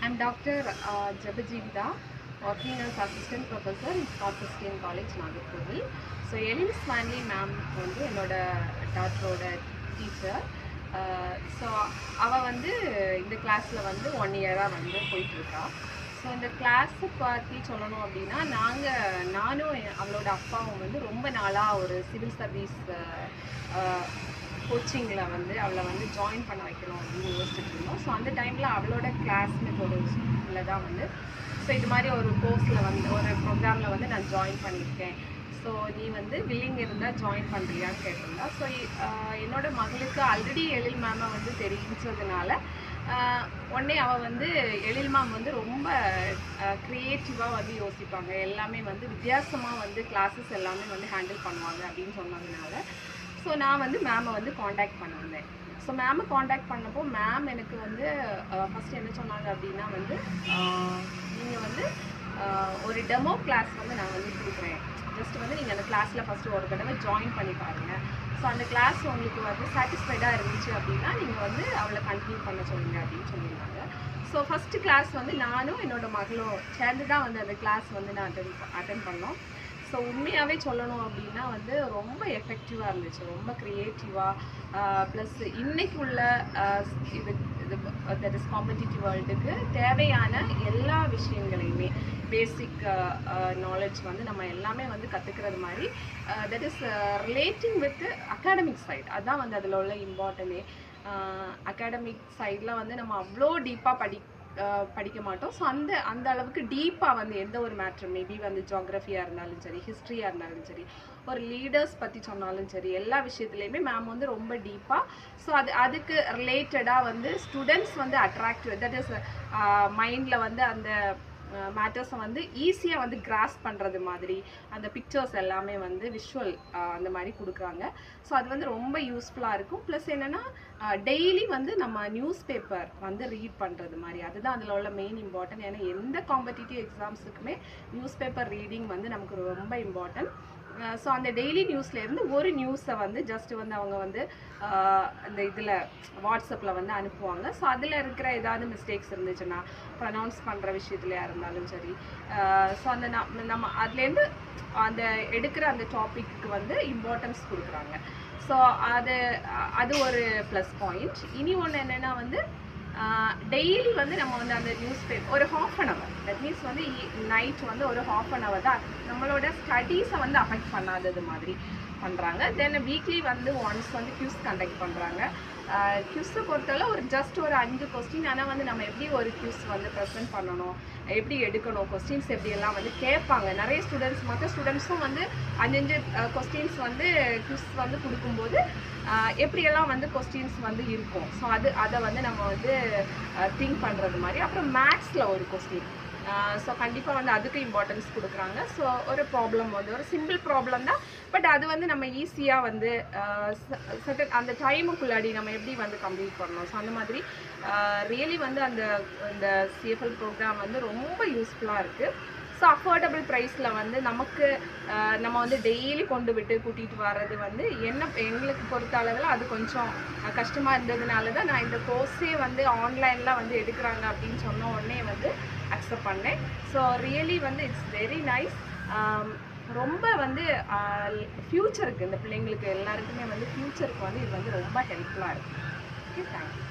I'm Dr. Jabajivida, working as assistant professor in Scott Christian College, Nagarkovil. So, Elin Swanley ma'am வந்து என்னோட டாக்டரோட teacher. So அவள் வந்து இந்த கிளாஸில் வந்து 1 இயராக வந்து போயிட்டுருக்கா. ஸோ இந்த கிளாஸை பற்றி சொல்லணும் அப்படின்னா நானும் அவளோட அப்பாவும் வந்து ரொம்ப நாளாக ஒரு சிவில் சர்வீஸ் கோச்சிங்கில் வந்து அவளை வந்து ஜாயின் பண்ண வைக்கணும் அப்படின்னு யோசிச்சுட்டு இருந்தோம். ஸோ அந்த டைமில் அவளோட கிளாஸ்மேட் ஒரு ஸ்கூலில் தான் வந்து ஸோ இது மாதிரி ஒரு கோர்ஸில் வந்து ஒரு ப்ரோக்ராமில் வந்து நான் ஜாயின் பண்ணியிருக்கேன். ஸோ நீ வந்து வில்லிங் இருந்தால் ஜாயின் பண்ணுறியான்னு கேட்டிருந்தா. ஸோ என்னோடய மகளுக்கு ஆல்ரெடி எழில் மேமை வந்து தெரிஞ்சதுனால உடனே அவள் வந்து எழில் மேம் வந்து ரொம்ப க்ரியேட்டிவாக வந்து யோசிப்பாங்க, எல்லாமே வந்து வித்தியாசமாக வந்து கிளாஸஸ் எல்லாமே வந்து ஹேண்டில் பண்ணுவாங்க அப்படின்னு சொன்னதுனால ஸோ நான் வந்து மேமை வந்து காண்டாக்ட் பண்ணியிருந்தேன். ஸோ மேமை காண்டாக்ட் பண்ணப்போ மேம் எனக்கு வந்து ஃபஸ்ட்டு என்ன சொன்னாங்க அப்படின்னா வந்து நீங்கள் வந்து ஒரு டெமோ கிளாஸ் வந்து நான் வந்து கொடுக்குறேன், ஜஸ்ட் வந்து நீங்கள் அந்த கிளாஸில் ஃபஸ்ட்டு ஒரு தடவை ஜாயின் பண்ணி பாருங்கள். ஸோ அந்த கிளாஸ் உங்களுக்கு வந்து சாட்டிஸ்ஃபைடாக இருந்துச்சு அப்படின்னா நீங்கள் வந்து அவளை கண்டினியூ பண்ண சொல்லுங்கள் அப்படின்னு சொல்லியிருந்தாங்க. ஸோ ஃபஸ்ட்டு கிளாஸ் வந்து நானும் என்னோடய மகளும் சேர்ந்து தான் வந்து அந்த கிளாஸ் வந்து நான் அட்டன் பண்ணோம். ஸோ உண்மையாகவே சொல்லணும் அப்படின்னா வந்து ரொம்ப எஃபெக்டிவாக இருந்துச்சு, ரொம்ப க்ரியேட்டிவாக. ப்ளஸ் இன்றைக்கு உள்ள தட் இஸ் காம்படிட்டிவ் வேர்ல்டுக்கு தேவையான எல்லா விஷயங்களையுமே பேசிக் நாலேஜ் வந்து நம்ம எல்லாமே வந்து கற்றுக்கிறது மாதிரி that is relating with academic side. அதுதான் வந்து அதில் உள்ள இம்பார்ட்டனே. அகாடமிக் சைடில் வந்து நம்ம அவ்வளோ டீப்பாக படிக்க மாட்டோம். ஸோ அந்த அளவுக்கு டீப்பாக வந்து எந்த ஒரு மேட்ரு, மேபி வந்து ஜியோகிரஃபியாக இருந்தாலும் சரி, ஹிஸ்ட்ரியாக இருந்தாலும் சரி, ஒரு லீடர்ஸ் பற்றி சொன்னாலும் சரி, எல்லா விஷயத்துலையுமே மேம் வந்து ரொம்ப டீப்பாக. ஸோ அதுக்கு ரிலேட்டடாக வந்து ஸ்டூடெண்ட்ஸ் வந்து அட்ராக்டிவ், தட் இஸ் மைண்டில் வந்து அந்த மேட்டர்ஸை வந்து ஈஸியாக வந்து கிராஸ் பண்ணுறது மாதிரி அந்த பிக்சர்ஸ் எல்லாமே வந்து விஷுவல் அந்த மாதிரி கொடுக்குறாங்க. ஸோ அது வந்து ரொம்ப யூஸ்ஃபுல்லாக இருக்கும். ப்ளஸ் என்னென்னா டெய்லி வந்து நம்ம நியூஸ் பேப்பர் வந்து ரீட் பண்ணுறது மாதிரி, அதுதான் அதில் உள்ள மெயின் இம்பார்ட்டன்ட். ஏன்னா எந்த காம்படிட்டிவ் எக்ஸாம்ஸுக்குமே நியூஸ் பேப்பர் ரீடிங் வந்து நமக்கு ரொம்ப இம்பார்ட்டன்ட். ஸோ அந்த டெய்லி நியூஸ்லேருந்து ஒரு நியூஸை வந்து ஜஸ்ட் வந்து அவங்க வந்து அந்த இதில் வாட்ஸ்அப்பில் வந்து அனுப்புவாங்க. ஸோ அதில் இருக்கிற ஏதாவது மிஸ்டேக்ஸ் இருந்துச்சுன்னா, ப்ரனவுன்ஸ் பண்ணுற விஷயத்துலையாக இருந்தாலும் சரி, ஸோ அந்த நம்ம அதுலேருந்து அந்த எடுக்கிற அந்த டாப்பிக்கு வந்து இம்பார்ட்டன்ஸ் கொடுக்குறாங்க. ஸோ அது ஒரு ப்ளஸ் பாயிண்ட். இனி ஒன்று என்னென்னா வந்து டெய்லி வந்து நம்ம வந்து அந்த நியூஸ் பேப்பர் ஒரு ½ hour, தட் மீன்ஸ் வந்து நைட் வந்து ஒரு ½ hour தான் நம்மளோட ஸ்டடீஸை வந்து அஃபெக்ட் பண்ணாதது மாதிரி பண்ணுறாங்க. தென் வீக்லி வந்து ஒன்ஸ் வந்து கியூஸ் கண்டக்ட் பண்ணுறாங்க. கியூஸை பொறுத்தவரை ஒரு ஜஸ்ட் ஒரு 5 கொஸ்டின். ஆனால் வந்து நம்ம எப்படி ஒரு கியூஸ் வந்து ப்ரெசென்ட் பண்ணணும், எப்படி எடுக்கணும், கொஸ்டின்ஸ் எப்படியெல்லாம் வந்து கேட்பாங்க. நிறைய மற்ற ஸ்டூடெண்ட்ஸும் வந்து 5 கொஸ்டின்ஸ் வந்து கியூஸ் வந்து கொடுக்கும்போது எப்படியெல்லாம் வந்து கொஸ்டின்ஸ் வந்து இருக்கும். ஸோ அதை வந்து நம்ம வந்து திங்க் பண்ணுறது மாதிரி. அப்புறம் மேக்ஸில் ஒரு கொஸ்டின். ஸோ கண்டிப்பாக வந்து அதுக்கு இம்பார்ட்டன்ஸ் கொடுக்குறாங்க. ஸோ ஒரு ப்ராப்ளம் வந்து ஒரு சிம்பிள் ப்ராப்ளம் தான், பட் அது வந்து நம்ம ஈஸியாக வந்து அந்த டைமுக்குள்ளாடி நம்ம எப்படி வந்து கம்ப்ளீட் பண்ணணும். ஸோ அந்த மாதிரி ரியலி வந்து அந்த CFL ப்ரோக்ராம் வந்து ரொம்ப யூஸ்ஃபுல்லாக இருக்குது. ஸோ அஃபோர்டபுள் ப்ரைஸில் வந்து நம்ம வந்து டெய்லி கூட்டிகிட்டு வர்றது வந்து எங்களுக்கு பொறுத்த அளவில் அது கொஞ்சம் கஷ்டமாக இருந்ததுனால தான் நான் இந்த கோர்ஸே வந்து ஆன்லைனில் வந்து எடுக்கிறாங்க அப்படின்னு சொன்ன உடனே வந்து அக்செப்ட் பண்ணேன். ஸோ ரியலி வந்து இட்ஸ் வெரி நைஸ். ரொம்ப வந்து ஃப்யூச்சருக்கு இந்த பிள்ளைங்களுக்கு எல்லாருக்குமே வந்து ஃப்யூச்சருக்கு வந்து இது வந்து ரொம்ப ஹெல்ப்ஃபுல்லாக இருக்குது. Okay, thank you.